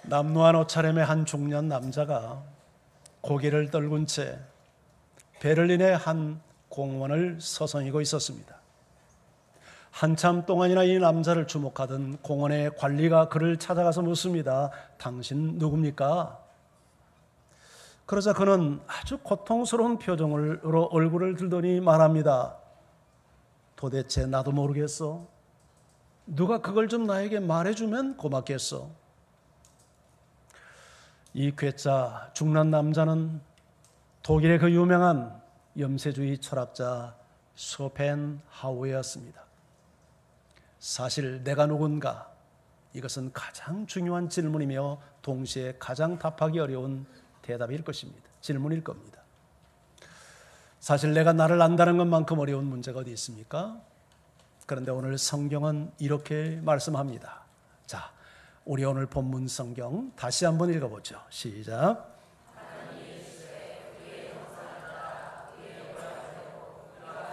남루한 옷차림의 한 중년 남자가 고개를 떨군 채 베를린의 한 공원을 서성이고 있었습니다. 한참 동안이나 이 남자를 주목하던 공원의 관리가 그를 찾아가서 묻습니다. 당신 누굽니까? 그러자 그는 아주 고통스러운 표정으로 얼굴을 들더니 말합니다. 도대체 나도 모르겠어. 누가 그걸 좀 나에게 말해주면 고맙겠어. 이 괴짜 중년 남자는 독일의 그 유명한 염세주의 철학자 쇼펜하우어였습니다. 사실 내가 누군가? 이것은 가장 중요한 질문이며 동시에 가장 답하기 어려운 대답일 것입니다. 질문일 겁니다. 사실 내가 나를 안다는 것만큼 어려운 문제가 어디 있습니까? 그런데 오늘 성경은 이렇게 말씀합니다. 자, 우리 오늘 본문 성경 다시 한번 읽어보죠. 시작.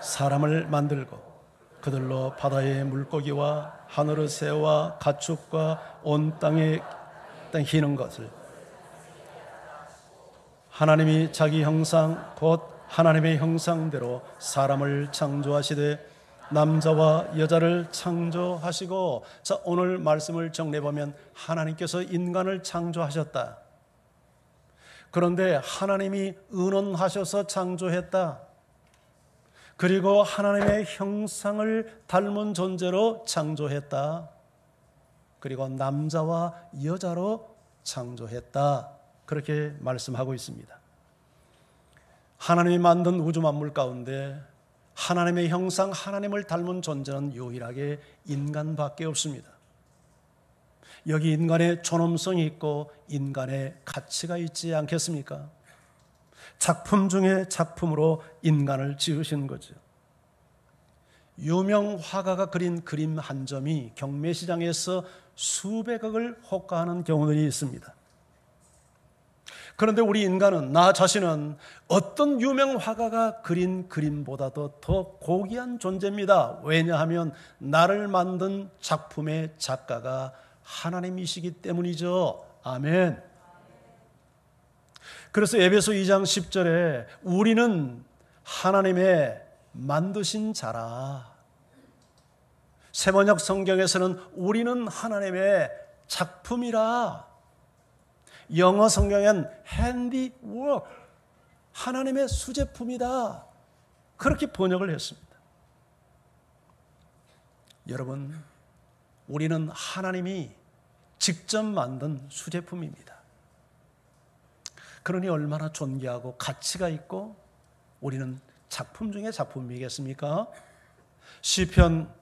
사람을 만들고 그들로 바다의 물고기와 하늘의 새와 가축과 온 땅에 희는 것을 하나님이 자기 형상 곧 하나님의 형상대로 사람을 창조하시되 남자와 여자를 창조하시고. 자, 오늘 말씀을 정리해보면 하나님께서 인간을 창조하셨다. 그런데 하나님이 의논하셔서 창조했다. 그리고 하나님의 형상을 닮은 존재로 창조했다. 그리고 남자와 여자로 창조했다. 그렇게 말씀하고 있습니다. 하나님이 만든 우주 만물 가운데 하나님의 형상, 하나님을 닮은 존재는 유일하게 인간밖에 없습니다. 여기 인간의 존엄성이 있고 인간의 가치가 있지 않겠습니까? 작품 중에 작품으로 인간을 지으신 거죠. 유명 화가가 그린 그림 한 점이 경매시장에서 수백억을 호가하는 경우들이 있습니다. 그런데 우리 인간은, 나 자신은 어떤 유명 화가가 그린 그림보다도 더 고귀한 존재입니다. 왜냐하면 나를 만든 작품의 작가가 하나님이시기 때문이죠. 아멘. 그래서 에베소 2장 10절에 우리는 하나님의 만드신 자라. 세번역 성경에서는 우리는 하나님의 작품이라. 영어 성경엔 handiwork, 하나님의 수제품이다. 그렇게 번역을 했습니다. 여러분, 우리는 하나님이 직접 만든 수제품입니다. 그러니 얼마나 존귀하고 가치가 있고 우리는 작품 중에 작품이겠습니까? 시편,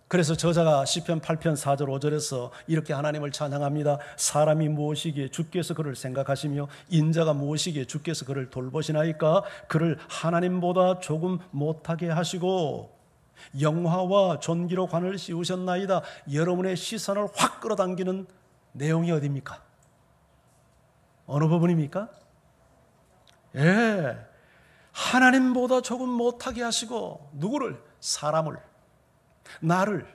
그래서 저자가 시편 8편 4절 5절에서 이렇게 하나님을 찬양합니다. 사람이 무엇이기에 주께서 그를 생각하시며 인자가 무엇이기에 주께서 그를 돌보시나이까? 그를 하나님보다 조금 못하게 하시고 영화와 존귀로 관을 씌우셨나이다. 여러분의 시선을 확 끌어당기는 내용이 어디입니까? 어느 부분입니까? 예, 하나님보다 조금 못하게 하시고 누구를? 사람을, 나를,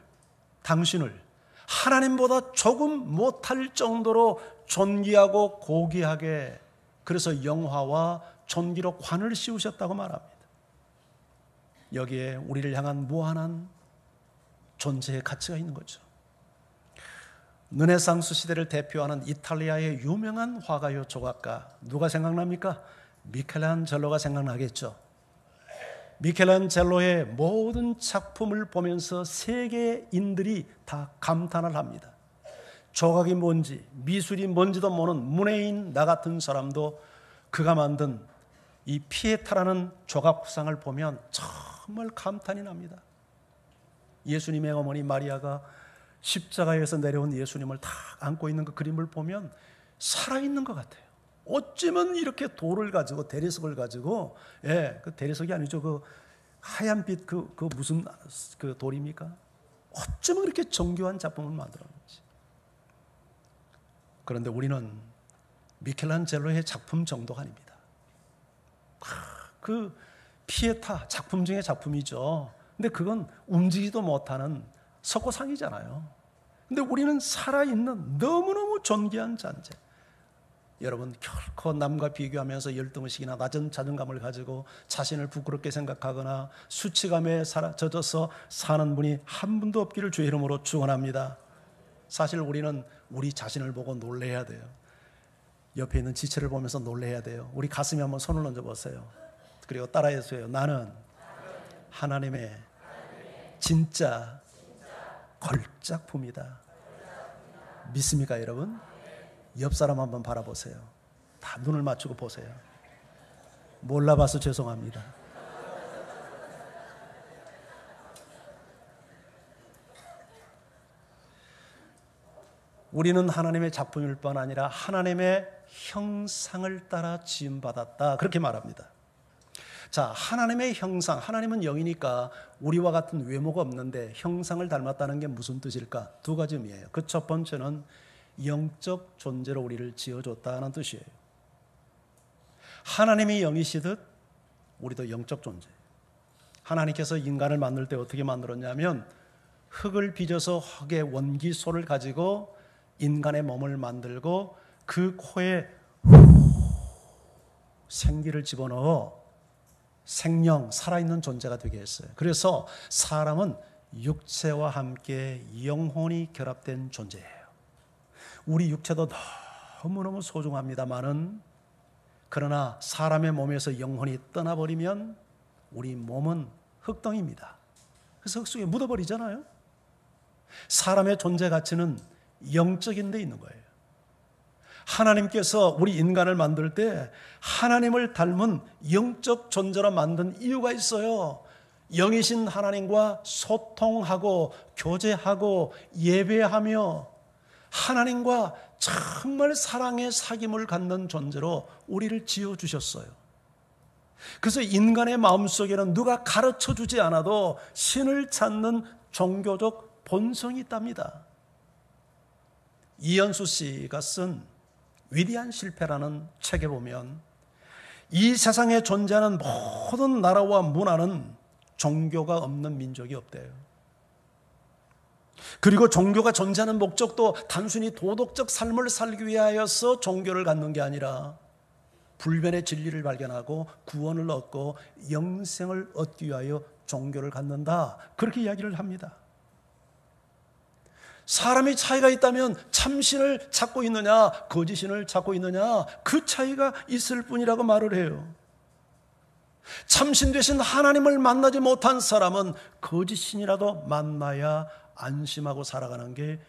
당신을 하나님보다 조금 못할 정도로 존귀하고 고귀하게, 그래서 영화와 존귀로 관을 씌우셨다고 말합니다. 여기에 우리를 향한 무한한 존재의 가치가 있는 거죠. 르네상스 시대를 대표하는 이탈리아의 유명한 화가요 조각가, 누가 생각납니까? 미켈란젤로가 생각나겠죠. 미켈란젤로의 모든 작품을 보면서 세계인들이 다 감탄을 합니다. 조각이 뭔지, 미술이 뭔지도 모르는 문외인 나 같은 사람도 그가 만든 이 피에타라는 조각상을 보면 정말 감탄이 납니다. 예수님의 어머니 마리아가 십자가에서 내려온 예수님을 다 안고 있는 그 그림을 보면 살아있는 것 같아요. 어쩌면 이렇게 돌을 가지고, 대리석을 가지고, 예, 그 대리석이 아니죠. 그 하얀빛 그 무슨 그 돌입니까? 어쩌면 그렇게 정교한 작품을 만들었는지. 그런데 우리는 미켈란젤로의 작품 정도가 아닙니다. 그 피에타 작품 중에 작품이죠. 근데 그건 움직이지도 못하는 석고상이잖아요. 근데 우리는 살아있는 너무너무 존귀한 존재, 여러분 결코 남과 비교하면서 열등의식이나 낮은 자존감을 가지고 자신을 부끄럽게 생각하거나 수치감에 젖어서 사는 분이 한 분도 없기를 주의 이름으로 축원합니다. 사실 우리는 우리 자신을 보고 놀래야 돼요. 옆에 있는 지체를 보면서 놀래야 돼요. 우리 가슴에 한번 손을 얹어 보세요. 그리고 따라해주세요. 나는 하나님의 진짜 걸작품이다. 믿습니까, 여러분? 옆 사람 한번 바라보세요. 다 눈을 맞추고 보세요. 몰라봐서 죄송합니다. 우리는 하나님의 작품일 뿐 아니라 하나님의 형상을 따라 지음받았다. 그렇게 말합니다. 자, 하나님의 형상, 하나님은 영이니까 우리와 같은 외모가 없는데 형상을 닮았다는 게 무슨 뜻일까? 두 가지 의미예요. 그 첫 번째는 영적 존재로 우리를 지어줬다는 뜻이에요. 하나님이 영이시듯 우리도 영적 존재. 하나님께서 인간을 만들 때 어떻게 만들었냐면 흙을 빚어서 흙의 원기소를 가지고 인간의 몸을 만들고 그 코에 생기를 집어넣어 생명, 살아있는 존재가 되게 했어요. 그래서 사람은 육체와 함께 영혼이 결합된 존재예요. 우리 육체도 너무너무 소중합니다만은 그러나 사람의 몸에서 영혼이 떠나버리면 우리 몸은 흙덩이입니다. 그래서 흙 속에 묻어버리잖아요. 사람의 존재 가치는 영적인 데 있는 거예요. 하나님께서 우리 인간을 만들 때 하나님을 닮은 영적 존재로 만든 이유가 있어요. 영이신 하나님과 소통하고 교제하고 예배하며 하나님과 정말 사랑의 사귐을 갖는 존재로 우리를 지어주셨어요. 그래서 인간의 마음속에는 누가 가르쳐주지 않아도 신을 찾는 종교적 본성이 있답니다. 이현수 씨가 쓴 위대한 실패라는 책에 보면 이 세상에 존재하는 모든 나라와 문화는 종교가 없는 민족이 없대요. 그리고 종교가 존재하는 목적도 단순히 도덕적 삶을 살기 위하여서 종교를 갖는 게 아니라 불변의 진리를 발견하고 구원을 얻고 영생을 얻기 위하여 종교를 갖는다. 그렇게 이야기를 합니다. 사람이 차이가 있다면 참신을 찾고 있느냐 거짓신을 찾고 있느냐 그 차이가 있을 뿐이라고 말을 해요. 참신 되신 하나님을 만나지 못한 사람은 거짓신이라도 만나야 안심하고 살아가는 게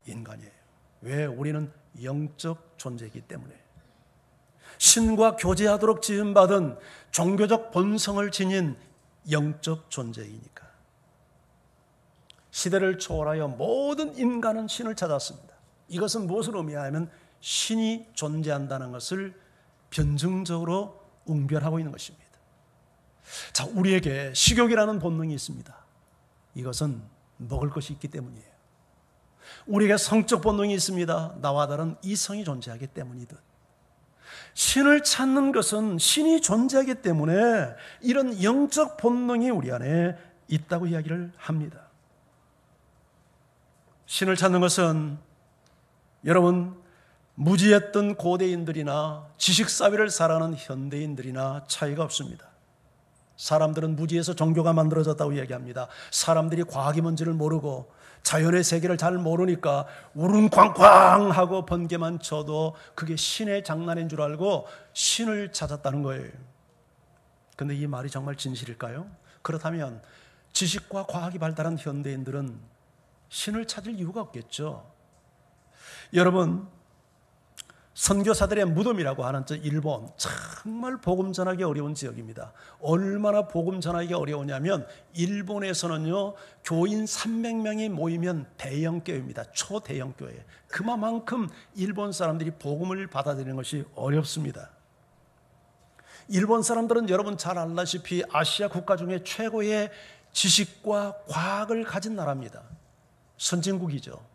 인간이에요. 왜? 우리는 영적 존재이기 때문에. 신과 교제하도록 지음받은 종교적 본성을 지닌 영적 존재이니까. 시대를 초월하여 모든 인간은 신을 찾았습니다. 이것은 무엇을 의미하냐면 신이 존재한다는 것을 변증적으로 웅변하고 있는 것입니다. 자, 우리에게 식욕이라는 본능이 있습니다. 이것은 먹을 것이 있기 때문이에요. 우리에게 성적 본능이 있습니다. 나와 다른 이성이 존재하기 때문이듯. 신을 찾는 것은 신이 존재하기 때문에 이런 영적 본능이 우리 안에 있다고 이야기를 합니다. 신을 찾는 것은 여러분 무지했던 고대인들이나 지식사회를 살아가는 현대인들이나 차이가 없습니다. 사람들은 무지에서 종교가 만들어졌다고 이야기합니다. 사람들이 과학이 뭔지를 모르고 자연의 세계를 잘 모르니까 우릉쾅쾅하고 번개만 쳐도 그게 신의 장난인 줄 알고 신을 찾았다는 거예요. 그런데 이 말이 정말 진실일까요? 그렇다면 지식과 과학이 발달한 현대인들은 신을 찾을 이유가 없겠죠. 여러분, 선교사들의 무덤이라고 하는 저 일본 정말 복음 전하기 어려운 지역입니다. 얼마나 복음 전하기가 어려우냐면 일본에서는요 교인 300명이 모이면 대형 교회입니다. 초대형 교회. 그만큼 일본 사람들이 복음을 받아들이는 것이 어렵습니다. 일본 사람들은 여러분 잘 알다시피 아시아 국가 중에 최고의 지식과 과학을 가진 나라입니다. 선진국이죠.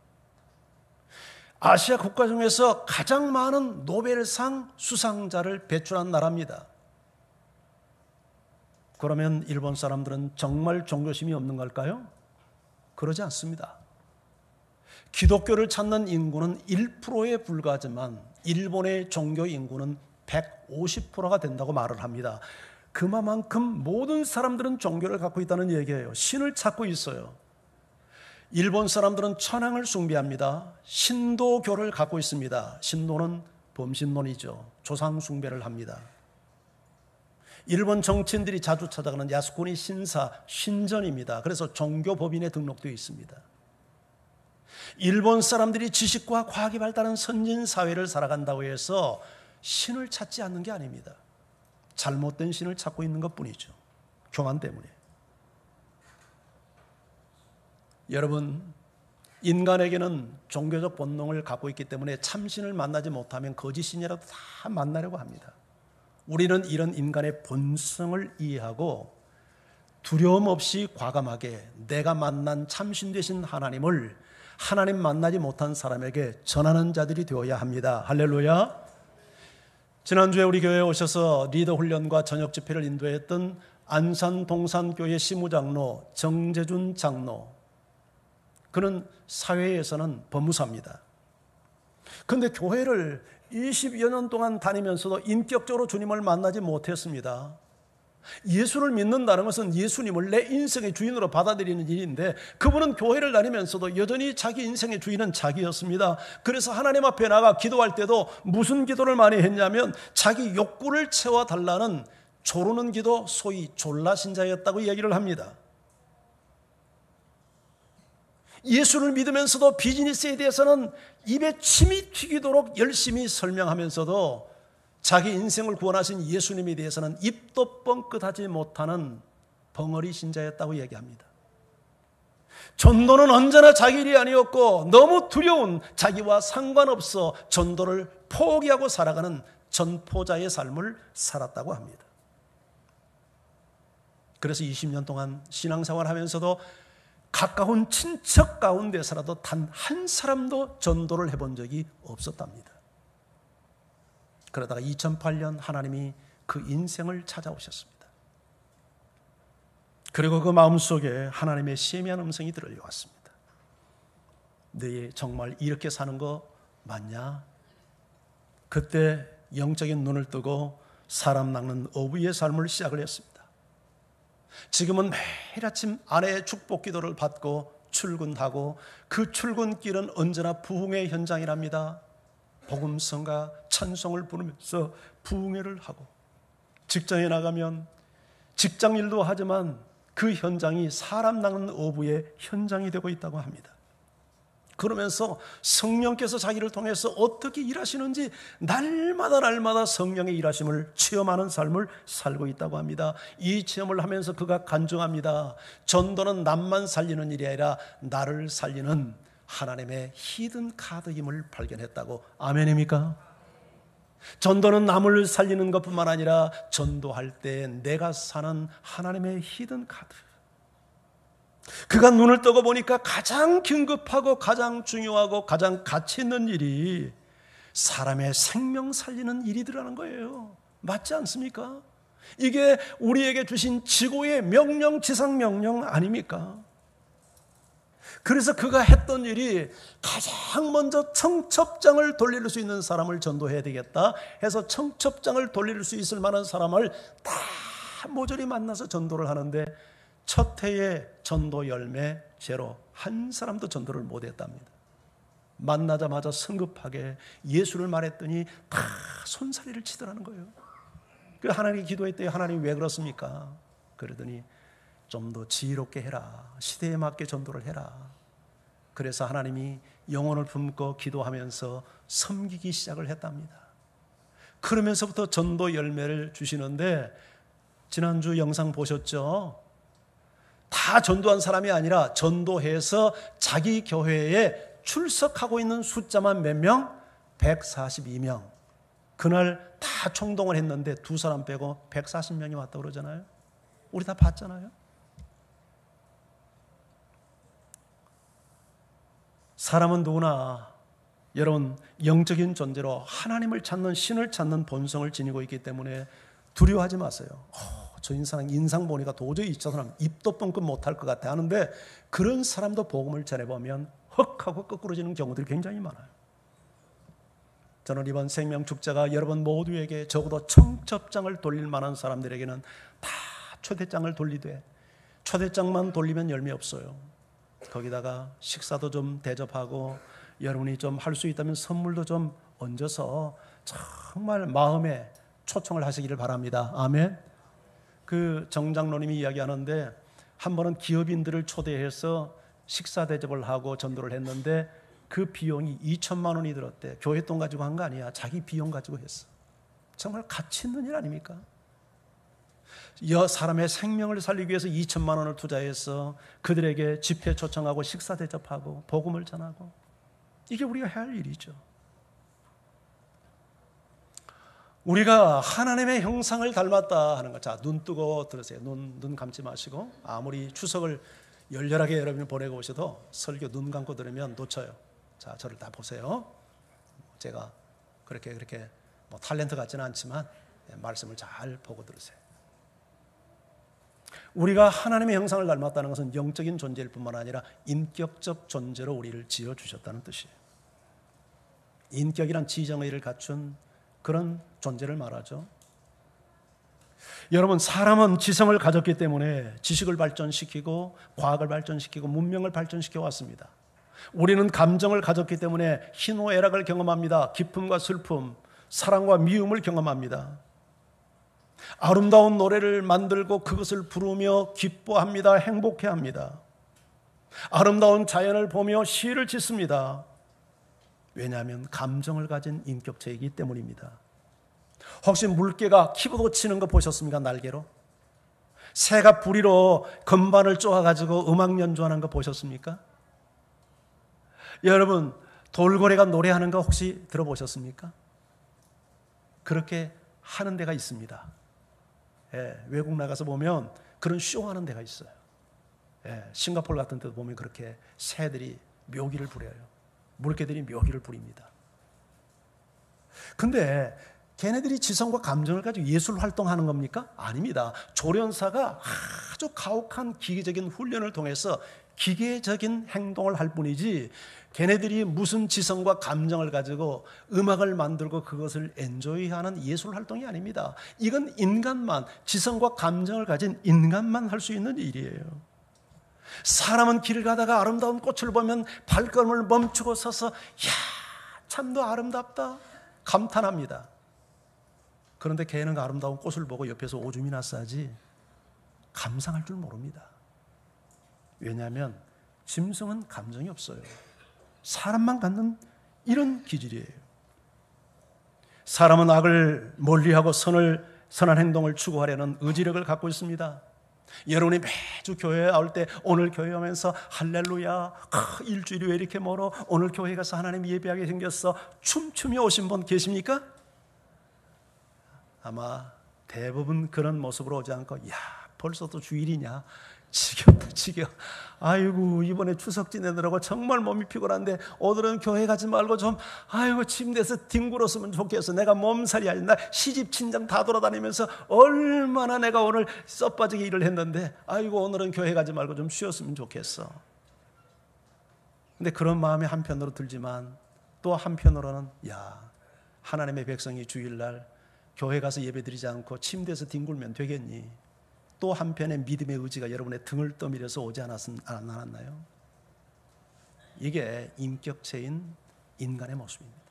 아시아 국가 중에서 가장 많은 노벨상 수상자를 배출한 나라입니다. 그러면 일본 사람들은 정말 종교심이 없는 걸까요? 그러지 않습니다. 기독교를 찾는 인구는 1%에 불과하지만 일본의 종교 인구는 150%가 된다고 말을 합니다. 그만큼 모든 사람들은 종교를 갖고 있다는 얘기예요. 신을 찾고 있어요. 일본 사람들은 천황을 숭배합니다. 신도교를 갖고 있습니다. 신도는 범신론이죠. 조상 숭배를 합니다. 일본 정치인들이 자주 찾아가는 야스쿠니 신사, 신전입니다. 그래서 종교법인에 등록되어 있습니다. 일본 사람들이 지식과 과학이 발달한 선진 사회를 살아간다고 해서 신을 찾지 않는 게 아닙니다. 잘못된 신을 찾고 있는 것뿐이죠. 교만 때문에. 여러분, 인간에게는 종교적 본능을 갖고 있기 때문에 참신을 만나지 못하면 거짓신이라도 다 만나려고 합니다. 우리는 이런 인간의 본성을 이해하고 두려움 없이 과감하게 내가 만난 참신 되신 하나님을 하나님 만나지 못한 사람에게 전하는 자들이 되어야 합니다. 할렐루야. 지난주에 우리 교회에 오셔서 리더 훈련과 저녁 집회를 인도했던 안산 동산교회 시무장로 정재준 장로, 그는 사회에서는 법무사입니다. 그런데 교회를 20여 년 동안 다니면서도 인격적으로 주님을 만나지 못했습니다. 예수를 믿는다는 것은 예수님을 내 인생의 주인으로 받아들이는 일인데, 그분은 교회를 다니면서도 여전히 자기 인생의 주인은 자기였습니다. 그래서 하나님 앞에 나가 기도할 때도 무슨 기도를 많이 했냐면 자기 욕구를 채워달라는 조르는 기도, 소위 졸라신자였다고 얘기를 합니다. 예수를 믿으면서도 비즈니스에 대해서는 입에 침이 튀기도록 열심히 설명하면서도 자기 인생을 구원하신 예수님에 대해서는 입도 뻥끗하지 못하는 벙어리 신자였다고 얘기합니다. 전도는 언제나 자기 일이 아니었고 너무 두려운, 자기와 상관없어 전도를 포기하고 살아가는 전포자의 삶을 살았다고 합니다. 그래서 20년 동안 신앙생활을 하면서도 가까운 친척 가운데서라도 단 한 사람도 전도를 해본 적이 없었답니다. 그러다가 2008년 하나님이 그 인생을 찾아오셨습니다. 그리고 그 마음속에 하나님의 세미한 음성이 들려왔습니다. 너 정말 이렇게 사는 거 맞냐? 그때 영적인 눈을 뜨고 사람 낚는 어부의 삶을 시작을 했습니다. 지금은 매일 아침 아내의 축복 기도를 받고 출근하고, 그 출근길은 언제나 부흥의 현장이랍니다. 복음성과 찬송을 부르면서 부흥회를 하고, 직장에 나가면 직장 일도 하지만 그 현장이 사람 낚는 어부의 현장이 되고 있다고 합니다. 그러면서 성령께서 자기를 통해서 어떻게 일하시는지 날마다 성령의 일하심을 체험하는 삶을 살고 있다고 합니다. 이 체험을 하면서 그가 간증합니다. 전도는 남만 살리는 일이 아니라 나를 살리는 하나님의 히든 카드임을 발견했다고. 아멘입니까? 전도는 남을 살리는 것뿐만 아니라 전도할 때 내가 사는 하나님의 히든 카드. 그가 눈을 뜨고 보니까 가장 긴급하고 가장 중요하고 가장 가치 있는 일이 사람의 생명 살리는 일이더라는 거예요. 맞지 않습니까? 이게 우리에게 주신 지구의 명령, 지상명령 아닙니까? 그래서 그가 했던 일이 가장 먼저 청첩장을 돌릴 수 있는 사람을 전도해야 되겠다 해서 청첩장을 돌릴 수 있을 만한 사람을 다 모조리 만나서 전도를 하는데, 첫 해에 전도 열매 제로, 한 사람도 전도를 못했답니다. 만나자마자 성급하게 예수를 말했더니 다 손사리를 치더라는 거예요. 그래서 하나님께 기도했더니 하나님 왜 그렇습니까? 그러더니 좀 더 지혜롭게 해라, 시대에 맞게 전도를 해라. 그래서 하나님이 영혼을 품고 기도하면서 섬기기 시작을 했답니다. 그러면서부터 전도 열매를 주시는데, 지난주 영상 보셨죠? 다 전도한 사람이 아니라 전도해서 자기 교회에 출석하고 있는 숫자만 몇 명? 142명. 그날 다 총동을 했는데 두 사람 빼고 140명이 왔다고 그러잖아요. 우리 다 봤잖아요. 사람은 누구나 여러분 영적인 존재로 하나님을 찾는, 신을 찾는 본성을 지니고 있기 때문에 두려워하지 마세요. 저 인상 보니까 도저히 저 사람 입도 뻥끗 못할 것 같아 하는데, 그런 사람도 복음을 전해보면 헉 하고 거꾸러지는 경우들이 굉장히 많아요. 저는 이번 생명 축제가 여러분 모두에게 적어도 청첩장을 돌릴 만한 사람들에게는 다 초대장을 돌리되, 초대장만 돌리면 열매 없어요. 거기다가 식사도 좀 대접하고 여러분이 좀 할 수 있다면 선물도 좀 얹어서 정말 마음에 초청을 하시기를 바랍니다. 아멘. 그 정장로님이 이야기하는데 한 번은 기업인들을 초대해서 식사 대접을 하고 전도를 했는데 그 비용이 2천만 원이 들었대. 교회 돈 가지고 한 거 아니야. 자기 비용 가지고 했어. 정말 가치 있는 일 아닙니까? 사람의 생명을 살리기 위해서 2천만 원을 투자해서 그들에게 집회 초청하고 식사 대접하고 복음을 전하고, 이게 우리가 해야 할 일이죠. 우리가 하나님의 형상을 닮았다 하는 것. 자, 눈 뜨고 들으세요. 눈 감지 마시고. 아무리 추석을 열렬하게 여러분이 보내고 오셔도 설교 눈 감고 들으면 놓쳐요. 자, 저를 다 보세요. 제가 그렇게 뭐 탤런트 같지는 않지만 말씀을 잘 보고 들으세요. 우리가 하나님의 형상을 닮았다는 것은 영적인 존재일 뿐만 아니라 인격적 존재로 우리를 지어주셨다는 뜻이에요. 인격이란 지정의를 갖춘 그런 존재를 말하죠. 여러분, 사람은 지성을 가졌기 때문에 지식을 발전시키고 과학을 발전시키고 문명을 발전시켜 왔습니다. 우리는 감정을 가졌기 때문에 희노애락을 경험합니다. 기쁨과 슬픔, 사랑과 미움을 경험합니다. 아름다운 노래를 만들고 그것을 부르며 기뻐합니다. 행복해합니다. 아름다운 자연을 보며 시를 짓습니다. 왜냐하면 감정을 가진 인격체이기 때문입니다. 혹시 물개가 키보드 치는 거 보셨습니까? 날개로? 새가 부리로 건반을 쪼아가지고 음악 연주하는 거 보셨습니까? 여러분, 돌고래가 노래하는 거 혹시 들어보셨습니까? 그렇게 하는 데가 있습니다. 외국 나가서 보면 그런 쇼하는 데가 있어요. 싱가포르 같은 데도 보면 그렇게 새들이 묘기를 부려요. 물개들이 묘기를 부립니다. 근데 걔네들이 지성과 감정을 가지고 예술 활동하는 겁니까? 아닙니다. 조련사가 아주 가혹한 기계적인 훈련을 통해서 기계적인 행동을 할 뿐이지, 걔네들이 무슨 지성과 감정을 가지고 음악을 만들고 그것을 엔조이하는 예술 활동이 아닙니다. 이건 인간만, 지성과 감정을 가진 인간만 할 수 있는 일이에요. 사람은 길을 가다가 아름다운 꽃을 보면 발걸음을 멈추고 서서 야, 참도 아름답다 감탄합니다. 그런데 걔는 그 아름다운 꽃을 보고 옆에서 오줌이나 싸지 감상할 줄 모릅니다. 왜냐하면 짐승은 감정이 없어요. 사람만 갖는 이런 기질이에요. 사람은 악을 멀리하고 선한 행동을 추구하려는 의지력을 갖고 있습니다. 여러분이 매주 교회에 올 때 오늘 교회 오면서 할렐루야, 일주일이 왜 이렇게 멀어, 오늘 교회 가서 하나님 예배하게 생겼어, 춤추며 오신 분 계십니까? 아마 대부분 그런 모습으로 오지 않고, 야, 벌써 또 주일이냐, 지겹다 지겨, 아이고 이번에 추석 지내느라고 정말 몸이 피곤한데 오늘은 교회 가지 말고 좀 아이고 침대에서 뒹굴었으면 좋겠어. 내가 몸살이 아니라 시집 친정 다 돌아다니면서 얼마나 내가 오늘 썩빠지게 일을 했는데 아이고 오늘은 교회 가지 말고 좀 쉬었으면 좋겠어. 근데 그런 마음이 한편으로 들지만 또 한편으로는, 야, 하나님의 백성이 주일날 교회 가서 예배드리지 않고 침대에서 뒹굴면 되겠니? 또 한편의 믿음의 의지가 여러분의 등을 떠밀어서 오지 않았나요? 이게 인격체인 인간의 모습입니다.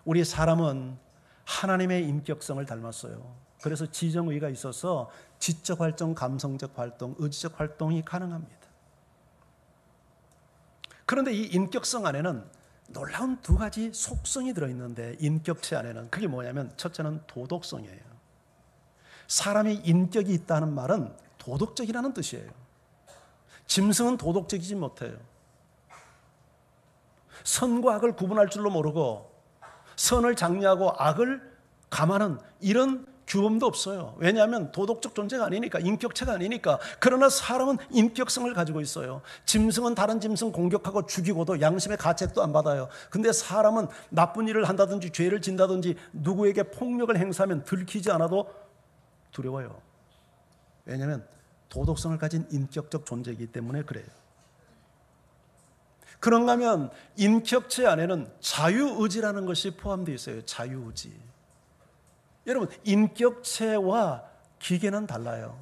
우리 사람은 하나님의 인격성을 닮았어요. 그래서 지정의가 있어서 지적 활동, 감성적 활동, 의지적 활동이 가능합니다. 그런데 이 인격성 안에는 놀라운 두 가지 속성이 들어있는데, 인격체 안에는 그게 뭐냐면, 첫째는 도덕성이에요. 사람이 인격이 있다는 말은 도덕적이라는 뜻이에요. 짐승은 도덕적이지 못해요. 선과 악을 구분할 줄로 모르고 선을 장려하고 악을 감하는 이런 규범도 없어요. 왜냐하면 도덕적 존재가 아니니까, 인격체가 아니니까. 그러나 사람은 인격성을 가지고 있어요. 짐승은 다른 짐승 공격하고 죽이고도 양심의 가책도 안 받아요. 근데 사람은 나쁜 일을 한다든지 죄를 진다든지 누구에게 폭력을 행사하면 들키지 않아도 두려워요. 왜냐하면 도덕성을 가진 인격적 존재이기 때문에 그래요. 그런가 하면 인격체 안에는 자유의지라는 것이 포함되어 있어요. 자유의지. 여러분, 인격체와 기계는 달라요.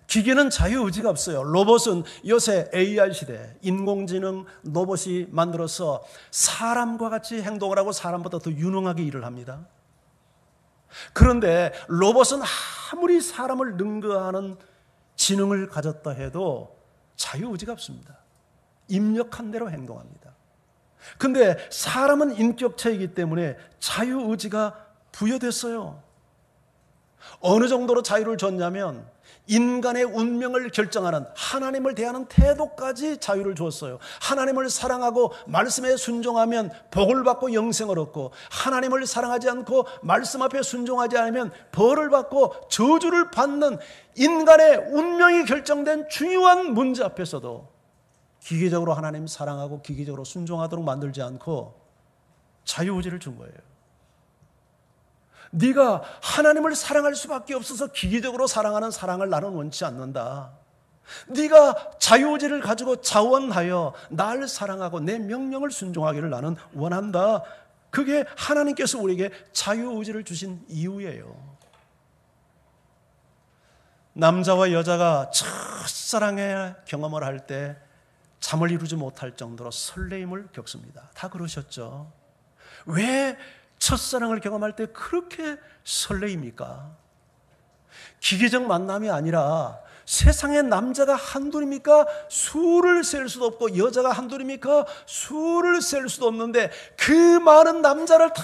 기계는 자유의지가 없어요. 로봇은 요새 AI 시대, 인공지능 로봇이 만들어서 사람과 같이 행동을 하고 사람보다 더 유능하게 일을 합니다. 그런데 로봇은 아무리 사람을 능가하는 지능을 가졌다 해도 자유의지가 없습니다. 입력한 대로 행동합니다. 그런데 사람은 인격체이기 때문에 자유의지가 부여됐어요. 어느 정도로 자유를 줬냐면 인간의 운명을 결정하는 하나님을 대하는 태도까지 자유를 줬어요. 하나님을 사랑하고 말씀에 순종하면 복을 받고 영생을 얻고, 하나님을 사랑하지 않고 말씀 앞에 순종하지 않으면 벌을 받고 저주를 받는 인간의 운명이 결정된 중요한 문제 앞에서도 기계적으로 하나님 사랑하고 기계적으로 순종하도록 만들지 않고 자유의지를 준 거예요. 네가 하나님을 사랑할 수밖에 없어서 기계적으로 사랑하는 사랑을 나는 원치 않는다. 네가 자유의지를 가지고 자원하여 날 사랑하고 내 명령을 순종하기를 나는 원한다. 그게 하나님께서 우리에게 자유의지를 주신 이유예요. 남자와 여자가 첫사랑의 경험을 할 때 잠을 이루지 못할 정도로 설레임을 겪습니다. 다 그러셨죠? 왜 첫사랑을 경험할 때 그렇게 설레입니까? 기계적 만남이 아니라 세상에 남자가 한둘입니까? 수를 셀 수도 없고 여자가 한둘입니까? 수를 셀 수도 없는데 그 많은 남자를 다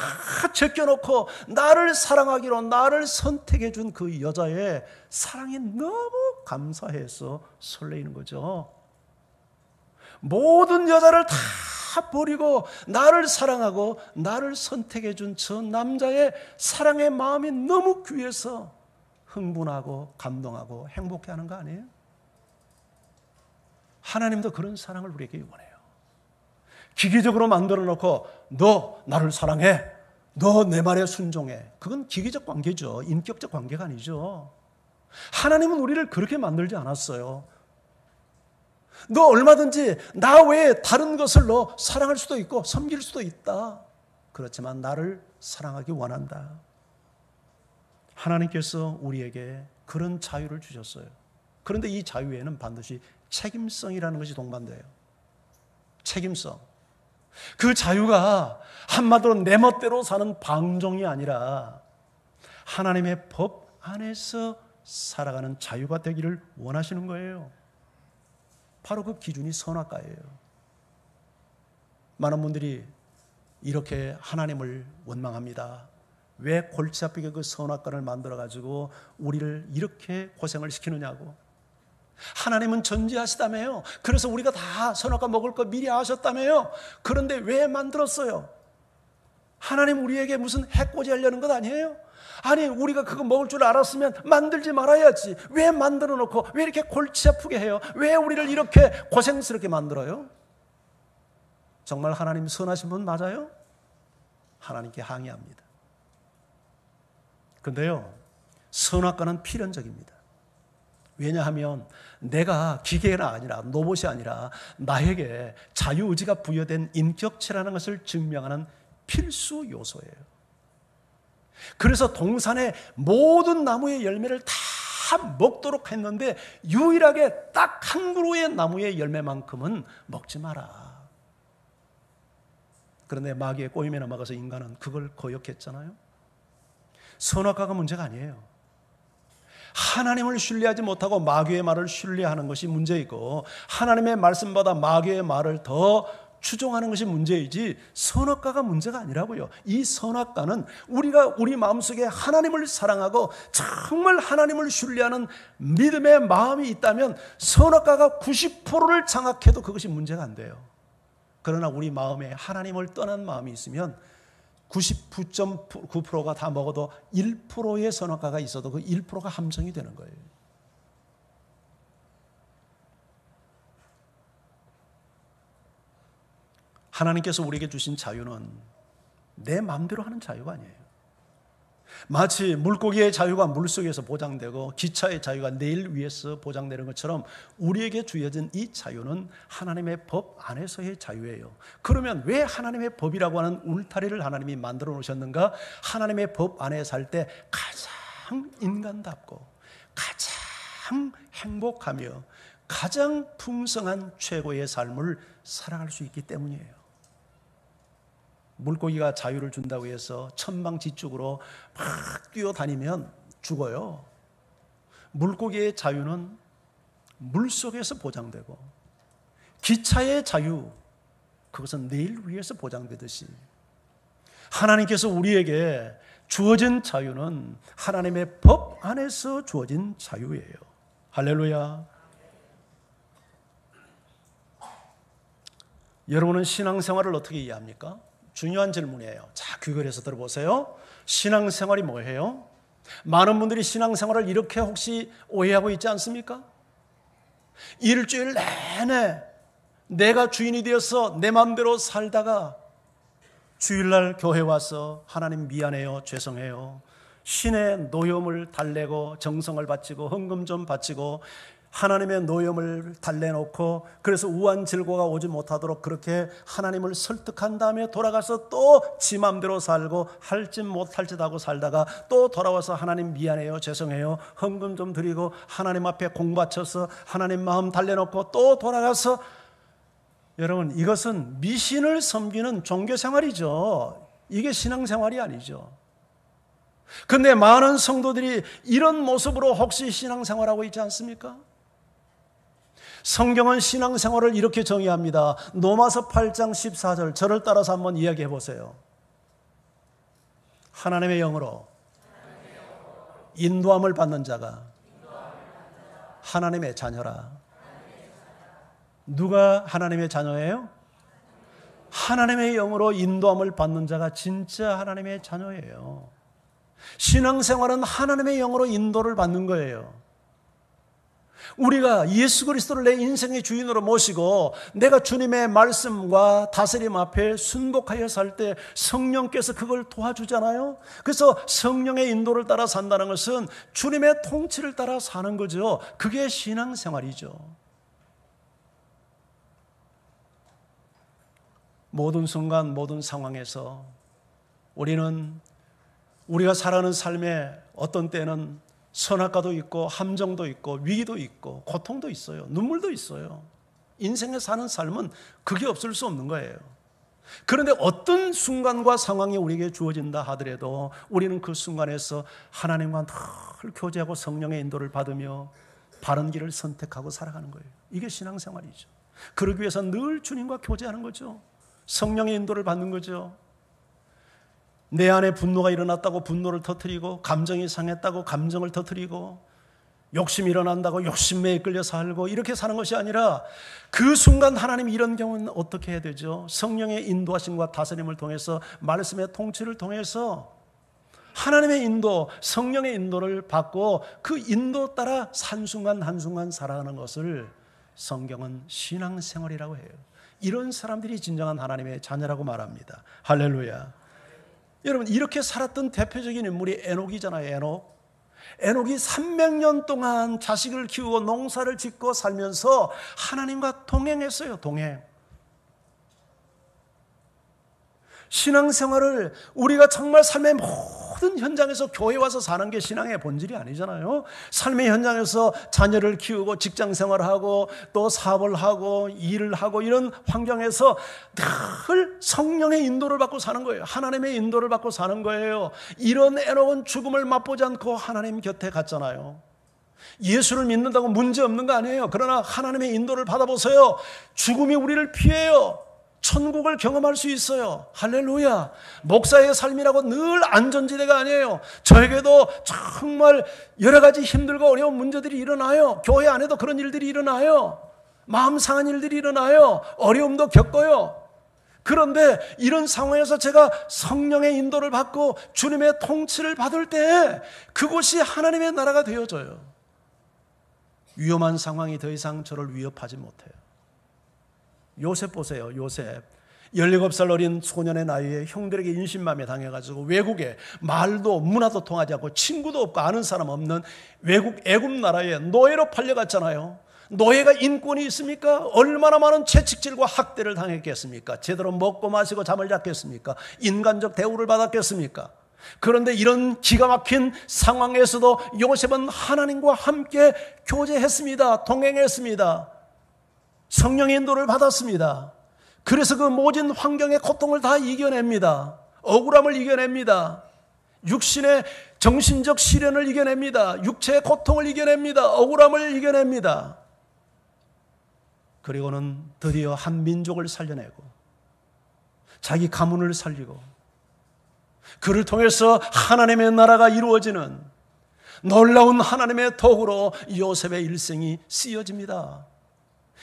제껴놓고 나를 사랑하기로 나를 선택해 준 그 여자의 사랑이 너무 감사해서 설레이는 거죠. 모든 여자를 다 버리고 나를 사랑하고 나를 선택해 준 저 남자의 사랑의 마음이 너무 귀해서 흥분하고 감동하고 행복해하는 거 아니에요? 하나님도 그런 사랑을 우리에게 원해요. 기계적으로 만들어 놓고 너 나를 사랑해, 너 내 말에 순종해. 그건 기계적 관계죠. 인격적 관계가 아니죠. 하나님은 우리를 그렇게 만들지 않았어요. 너 얼마든지 나 외에 다른 것을 너 사랑할 수도 있고 섬길 수도 있다. 그렇지만 나를 사랑하기 원한다. 하나님께서 우리에게 그런 자유를 주셨어요. 그런데 이 자유에는 반드시 책임성이라는 것이 동반돼요. 책임성. 그 자유가 한마디로 내 멋대로 사는 방종이 아니라 하나님의 법 안에서 살아가는 자유가 되기를 원하시는 거예요. 바로 그 기준이 선악과예요. 많은 분들이 이렇게 하나님을 원망합니다. 왜 골치 아프게 그 선악과를 만들어가지고 우리를 이렇게 고생을 시키느냐고. 하나님은 전지하시다며요. 그래서 우리가 다 선악과 먹을 거 미리 아셨다며요. 그런데 왜 만들었어요? 하나님 우리에게 무슨 해코지 하려는 것 아니에요? 아니 우리가 그거 먹을 줄 알았으면 만들지 말아야지. 왜 만들어 놓고 왜 이렇게 골치 아프게 해요? 왜 우리를 이렇게 고생스럽게 만들어요? 정말 하나님 선하신 분 맞아요? 하나님께 항의합니다. 근데요, 선악과는 필연적입니다. 왜냐하면 내가 기계가 아니라 로봇이 아니라 나에게 자유의지가 부여된 인격체라는 것을 증명하는 필수 요소예요. 그래서 동산의 모든 나무의 열매를 다 먹도록 했는데 유일하게 딱 한 그루의 나무의 열매만큼은 먹지 마라. 그런데 마귀의 꼬임에 넘어가서 인간은 그걸 거역했잖아요. 선악과가 문제가 아니에요. 하나님을 신뢰하지 못하고 마귀의 말을 신뢰하는 것이 문제이고 하나님의 말씀보다 마귀의 말을 더 추종하는 것이 문제이지 선악과가 문제가 아니라고요. 이 선악과는 우리가 우리 마음속에 하나님을 사랑하고 정말 하나님을 신뢰하는 믿음의 마음이 있다면 선악과가 90%를 장악해도 그것이 문제가 안 돼요. 그러나 우리 마음에 하나님을 떠난 마음이 있으면 99.9%가 다 먹어도 1%의 선악과가 있어도 그 1%가 함정이 되는 거예요. 하나님께서 우리에게 주신 자유는 내 마음대로 하는 자유가 아니에요. 마치 물고기의 자유가 물속에서 보장되고 기차의 자유가 내일 위에서 보장되는 것처럼 우리에게 주어진 이 자유는 하나님의 법 안에서의 자유예요. 그러면 왜 하나님의 법이라고 하는 울타리를 하나님이 만들어 놓으셨는가? 하나님의 법 안에 살 때 가장 인간답고 가장 행복하며 가장 풍성한 최고의 삶을 살아갈 수 있기 때문이에요. 물고기가 자유를 준다고 해서 천방지축으로 막 뛰어다니면 죽어요. 물고기의 자유는 물속에서 보장되고 기차의 자유, 그것은 내일 위에서 보장되듯이 하나님께서 우리에게 주어진 자유는 하나님의 법 안에서 주어진 자유예요. 할렐루야. 여러분은 신앙생활을 어떻게 이해합니까? 중요한 질문이에요. 자, 귀걸이에서 들어보세요. 신앙생활이 뭐예요? 많은 분들이 신앙생활을 이렇게 혹시 오해하고 있지 않습니까? 일주일 내내 내가 주인이 되어서 내 마음대로 살다가 주일날 교회 와서 하나님 미안해요, 죄송해요, 신의 노염을 달래고 정성을 바치고 헌금 좀 바치고 하나님의 노염을 달래놓고 그래서 우한 질고가 오지 못하도록 그렇게 하나님을 설득한 다음에 돌아가서 또 지 맘대로 살고 할 짓 못할 짓 하고 살다가 또 돌아와서 하나님 미안해요, 죄송해요, 헌금 좀 드리고 하나님 앞에 공 바쳐서 하나님 마음 달래놓고 또 돌아가서, 여러분 이것은 미신을 섬기는 종교생활이죠. 이게 신앙생활이 아니죠. 근데 많은 성도들이 이런 모습으로 혹시 신앙생활하고 있지 않습니까? 성경은 신앙생활을 이렇게 정의합니다. 로마서 8장 14절, 저를 따라서 한번 이야기해 보세요. 하나님의 영으로 인도함을 받는 자가 하나님의 자녀라. 누가 하나님의 자녀예요? 하나님의 영으로 인도함을 받는 자가 진짜 하나님의 자녀예요. 신앙생활은 하나님의 영으로 인도를 받는 거예요. 우리가 예수 그리스도를 내 인생의 주인으로 모시고 내가 주님의 말씀과 다스림 앞에 순복하여 살 때 성령께서 그걸 도와주잖아요. 그래서 성령의 인도를 따라 산다는 것은 주님의 통치를 따라 사는 거죠. 그게 신앙생활이죠. 모든 순간 모든 상황에서 우리는 우리가 살아가는 삶에 어떤 때는 선악과도 있고 함정도 있고 위기도 있고 고통도 있어요. 눈물도 있어요. 인생에 사는 삶은 그게 없을 수 없는 거예요. 그런데 어떤 순간과 상황이 우리에게 주어진다 하더라도 우리는 그 순간에서 하나님과 늘 교제하고 성령의 인도를 받으며 바른 길을 선택하고 살아가는 거예요. 이게 신앙생활이죠. 그러기 위해서 늘 주님과 교제하는 거죠. 성령의 인도를 받는 거죠. 내 안에 분노가 일어났다고 분노를 터뜨리고, 감정이 상했다고 감정을 터뜨리고, 욕심이 일어난다고 욕심에 이끌려 살고 이렇게 사는 것이 아니라 그 순간 하나님이 이런 경우는 어떻게 해야 되죠? 성령의 인도하심과 다스림을 통해서 말씀의 통치를 통해서 하나님의 인도, 성령의 인도를 받고 그 인도 따라 한순간 한순간 살아가는 것을 성경은 신앙생활이라고 해요. 이런 사람들이 진정한 하나님의 자녀라고 말합니다. 할렐루야. 여러분 이렇게 살았던 대표적인 인물이 에녹이잖아요. 에녹이 300년 동안 자식을 키우고 농사를 짓고 살면서 하나님과 동행했어요. 동행. 신앙생활을 우리가 정말 삶의 모든 현장에서 교회 와서 사는 게 신앙의 본질이 아니잖아요. 삶의 현장에서 자녀를 키우고 직장생활하고 또 사업을 하고 일을 하고 이런 환경에서 늘 성령의 인도를 받고 사는 거예요. 하나님의 인도를 받고 사는 거예요. 이런 에녹은 죽음을 맛보지 않고 하나님 곁에 갔잖아요. 예수를 믿는다고 문제 없는 거 아니에요. 그러나 하나님의 인도를 받아보세요. 죽음이 우리를 피해요. 천국을 경험할 수 있어요. 할렐루야. 목사의 삶이라고 늘 안전지대가 아니에요. 저에게도 정말 여러 가지 힘들고 어려운 문제들이 일어나요. 교회 안에도 그런 일들이 일어나요. 마음 상한 일들이 일어나요. 어려움도 겪어요. 그런데 이런 상황에서 제가 성령의 인도를 받고 주님의 통치를 받을 때 그곳이 하나님의 나라가 되어져요. 위험한 상황이 더 이상 저를 위협하지 못해요. 요셉 보세요. 요셉. 17살 어린 소년의 나이에 형들에게 인신맘에 당해가지고 외국에 말도 문화도 통하지 않고 친구도 없고 아는 사람 없는 외국 애굽 나라에 노예로 팔려갔잖아요. 노예가 인권이 있습니까? 얼마나 많은 채찍질과 학대를 당했겠습니까? 제대로 먹고 마시고 잠을 잤겠습니까? 인간적 대우를 받았겠습니까? 그런데 이런 기가 막힌 상황에서도 요셉은 하나님과 함께 교제했습니다. 동행했습니다. 성령의 인도를 받았습니다. 그래서 그 모진 환경의 고통을 다 이겨냅니다. 억울함을 이겨냅니다. 육신의 정신적 시련을 이겨냅니다. 육체의 고통을 이겨냅니다. 억울함을 이겨냅니다. 그리고는 드디어 한 민족을 살려내고 자기 가문을 살리고 그를 통해서 하나님의 나라가 이루어지는 놀라운 하나님의 도구로 요셉의 일생이 쓰여집니다.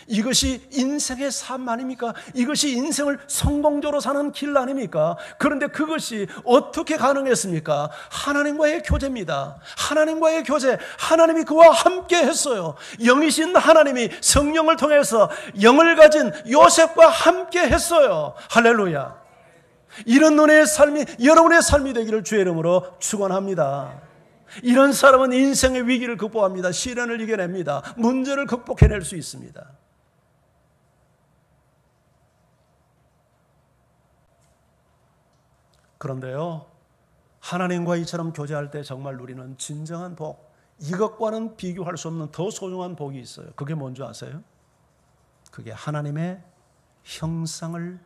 이것이 인생의 삶 아닙니까? 이것이 인생을 성공적으로 사는 길 아닙니까? 그런데 그것이 어떻게 가능했습니까? 하나님과의 교제입니다. 하나님과의 교제, 하나님이 그와 함께 했어요. 영이신 하나님이 성령을 통해서 영을 가진 요셉과 함께 했어요. 할렐루야. 이런 너의 삶이 여러분의 삶이 되기를 주의 이름으로 축원합니다. 이런 사람은 인생의 위기를 극복합니다. 시련을 이겨냅니다. 문제를 극복해낼 수 있습니다. 그런데요, 하나님과 이처럼 교제할 때 정말 누리는 진정한 복, 이것과는 비교할 수 없는 더 소중한 복이 있어요. 그게 뭔지 아세요? 그게 하나님의 형상을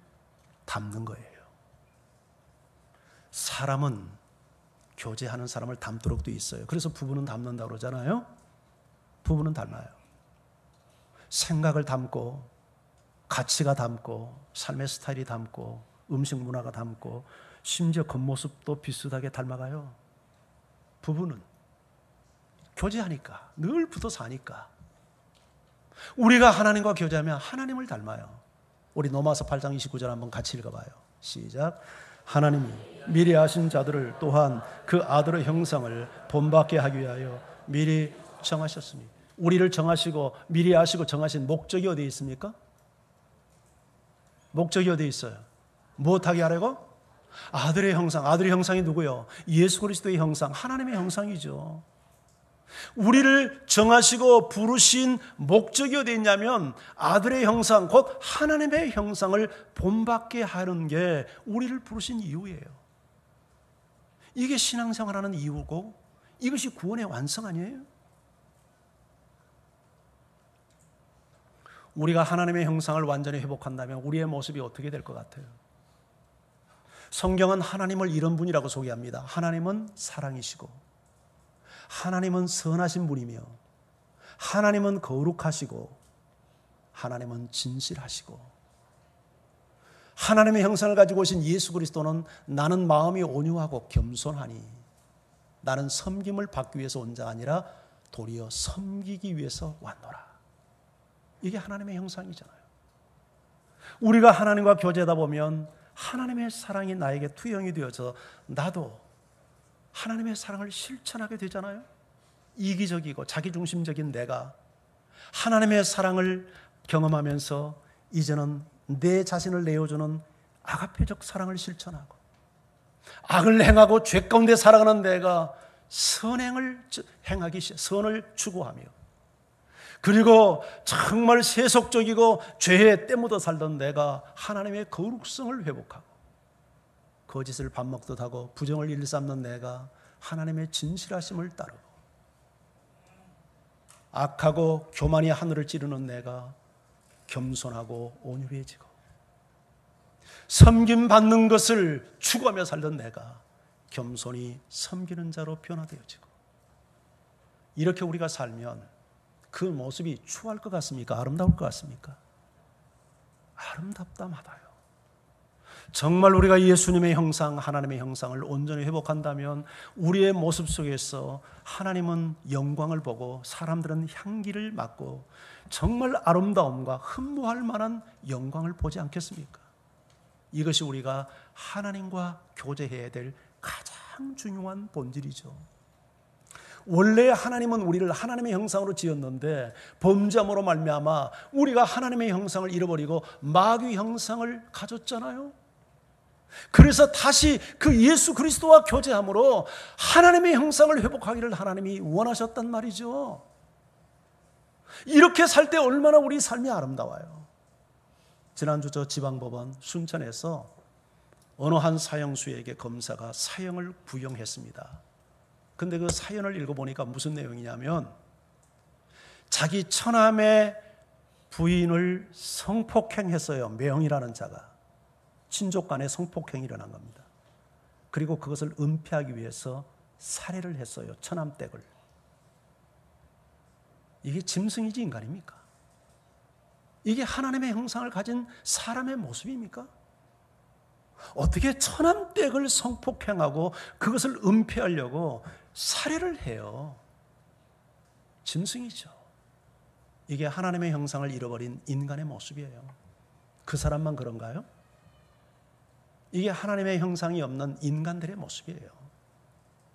닮는 거예요. 사람은 교제하는 사람을 닮도록 돼 있어요. 그래서 부부는 닮는다고 그러잖아요. 부부는 닮아요. 생각을 닮고, 가치가 닮고, 삶의 스타일이 닮고, 음식 문화가 닮고, 심지어 겉모습도 비슷하게 닮아가요. 부부는 교제하니까, 늘 붙어 사니까. 우리가 하나님과 교제하면 하나님을 닮아요. 우리 로마서 8장 29절 한번 같이 읽어봐요. 시작. 하나님이 미리 아신 자들을 또한 그 아들의 형상을 본받게 하기 위하여 미리 정하셨으니, 우리를 정하시고 미리 아시고 정하신 목적이 어디에 있습니까? 목적이 어디에 있어요? 무엇하게 하려고? 아들의 형상. 아들의 형상이 누구요? 예수 그리스도의 형상, 하나님의 형상이죠. 우리를 정하시고 부르신 목적이 어디 있냐면 아들의 형상, 곧 하나님의 형상을 본받게 하는 게 우리를 부르신 이유예요. 이게 신앙생활하는 이유고 이것이 구원의 완성 아니에요? 우리가 하나님의 형상을 완전히 회복한다면 우리의 모습이 어떻게 될 것 같아요? 성경은 하나님을 이런 분이라고 소개합니다. 하나님은 사랑이시고, 하나님은 선하신 분이며, 하나님은 거룩하시고, 하나님은 진실하시고, 하나님의 형상을 가지고 오신 예수 그리스도는 나는 마음이 온유하고 겸손하니 나는 섬김을 받기 위해서 온 자가 아니라 도리어 섬기기 위해서 왔노라. 이게 하나님의 형상이잖아요. 우리가 하나님과 교제하다 보면 하나님의 사랑이 나에게 투영이 되어서 나도 하나님의 사랑을 실천하게 되잖아요. 이기적이고 자기중심적인 내가 하나님의 사랑을 경험하면서 이제는 내 자신을 내어주는 아가페적 사랑을 실천하고, 악을 행하고 죄 가운데 살아가는 내가 선행을 행하기 시작, 선을 추구하며, 그리고 정말 세속적이고 죄에 때묻어 살던 내가 하나님의 거룩성을 회복하고, 거짓을 밥 먹듯 하고 부정을 일삼는 내가 하나님의 진실하심을 따르고, 악하고 교만이 하늘을 찌르는 내가 겸손하고 온유해지고, 섬김받는 것을 추구하며 살던 내가 겸손히 섬기는 자로 변화되어지고, 이렇게 우리가 살면 그 모습이 추할 것 같습니까? 아름다울 것 같습니까? 아름답다마다요. 정말 우리가 예수님의 형상, 하나님의 형상을 온전히 회복한다면 우리의 모습 속에서 하나님은 영광을 보고 사람들은 향기를 맡고 정말 아름다움과 흠모할 만한 영광을 보지 않겠습니까? 이것이 우리가 하나님과 교제해야 될 가장 중요한 본질이죠. 원래 하나님은 우리를 하나님의 형상으로 지었는데 범죄함으로 말미암아 우리가 하나님의 형상을 잃어버리고 마귀 형상을 가졌잖아요. 그래서 다시 그 예수 그리스도와 교제함으로 하나님의 형상을 회복하기를 하나님이 원하셨단 말이죠. 이렇게 살 때 얼마나 우리 삶이 아름다워요. 지난주 저 지방법원 순천에서 어느 한 사형수에게 검사가 사형을 부용했습니다. 근데 그 사연을 읽어보니까 무슨 내용이냐면 자기 처남의 부인을 성폭행했어요. 매형이라는 자가. 친족 간에 성폭행이 일어난 겁니다. 그리고 그것을 은폐하기 위해서 살해를 했어요. 처남댁을. 이게 짐승이지 인간입니까? 이게 하나님의 형상을 가진 사람의 모습입니까? 어떻게 처남댁을 성폭행하고 그것을 은폐하려고 살해를 해요? 짐승이죠. 이게 하나님의 형상을 잃어버린 인간의 모습이에요. 그 사람만 그런가요? 이게 하나님의 형상이 없는 인간들의 모습이에요.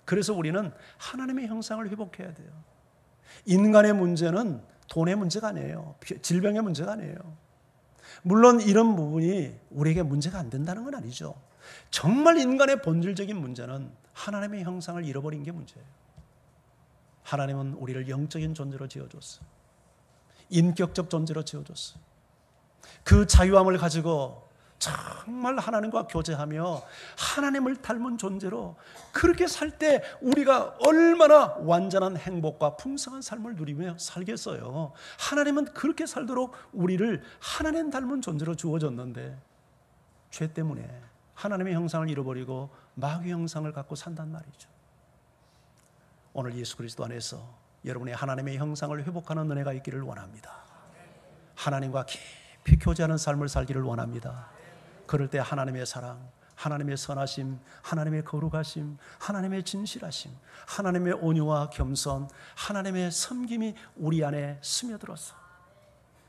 그래서 우리는 하나님의 형상을 회복해야 돼요. 인간의 문제는 돈의 문제가 아니에요. 질병의 문제가 아니에요. 물론 이런 부분이 우리에게 문제가 안 된다는 건 아니죠. 정말 인간의 본질적인 문제는 하나님의 형상을 잃어버린 게 문제예요. 하나님은 우리를 영적인 존재로 지어줬어요. 인격적 존재로 지어줬어요. 그 자유함을 가지고 정말 하나님과 교제하며 하나님을 닮은 존재로 그렇게 살 때 우리가 얼마나 완전한 행복과 풍성한 삶을 누리며 살겠어요. 하나님은 그렇게 살도록 우리를 하나님 닮은 존재로 주어졌는데 죄 때문에 하나님의 형상을 잃어버리고 마귀 형상을 갖고 산단 말이죠. 오늘 예수 그리스도 안에서 여러분의 하나님의 형상을 회복하는 은혜가 있기를 원합니다. 하나님과 깊이 교제하는 삶을 살기를 원합니다. 그럴 때 하나님의 사랑, 하나님의 선하심, 하나님의 거룩하심, 하나님의 진실하심, 하나님의 온유와 겸손, 하나님의 섬김이 우리 안에 스며들어서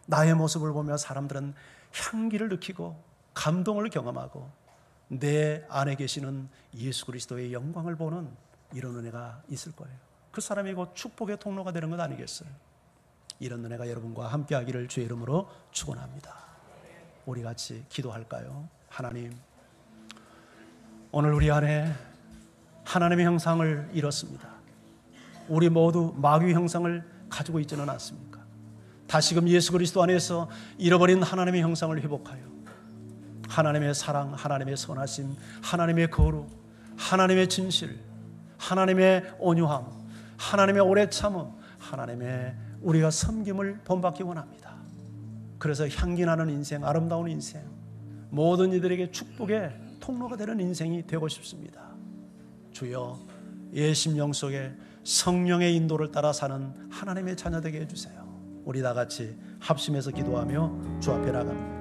나의 모습을 보며 사람들은 향기를 느끼고 감동을 경험하고 내 안에 계시는 예수 그리스도의 영광을 보는 이런 은혜가 있을 거예요. 그 사람이 곧 축복의 통로가 되는 것 아니겠어요? 이런 은혜가 여러분과 함께 하기를 주의 이름으로 축원합니다. 우리 같이 기도할까요? 하나님, 오늘 우리 안에 하나님의 형상을 잃었습니다. 우리 모두 마귀 형상을 가지고 있지는 않습니까? 다시금 예수 그리스도 안에서 잃어버린 하나님의 형상을 회복하여 하나님의 사랑, 하나님의 선하심, 하나님의 거룩, 하나님의 진실, 하나님의 온유함, 하나님의 오래 참음, 하나님의 우리가 섬김을 본받기 원합니다. 그래서 향기나는 인생, 아름다운 인생, 모든 이들에게 축복의 통로가 되는 인생이 되고 싶습니다. 주여, 예 심령 속에 성령의 인도를 따라 사는 하나님의 자녀 되게 해주세요. 우리 다 같이 합심해서 기도하며 주 앞에 나갑니다.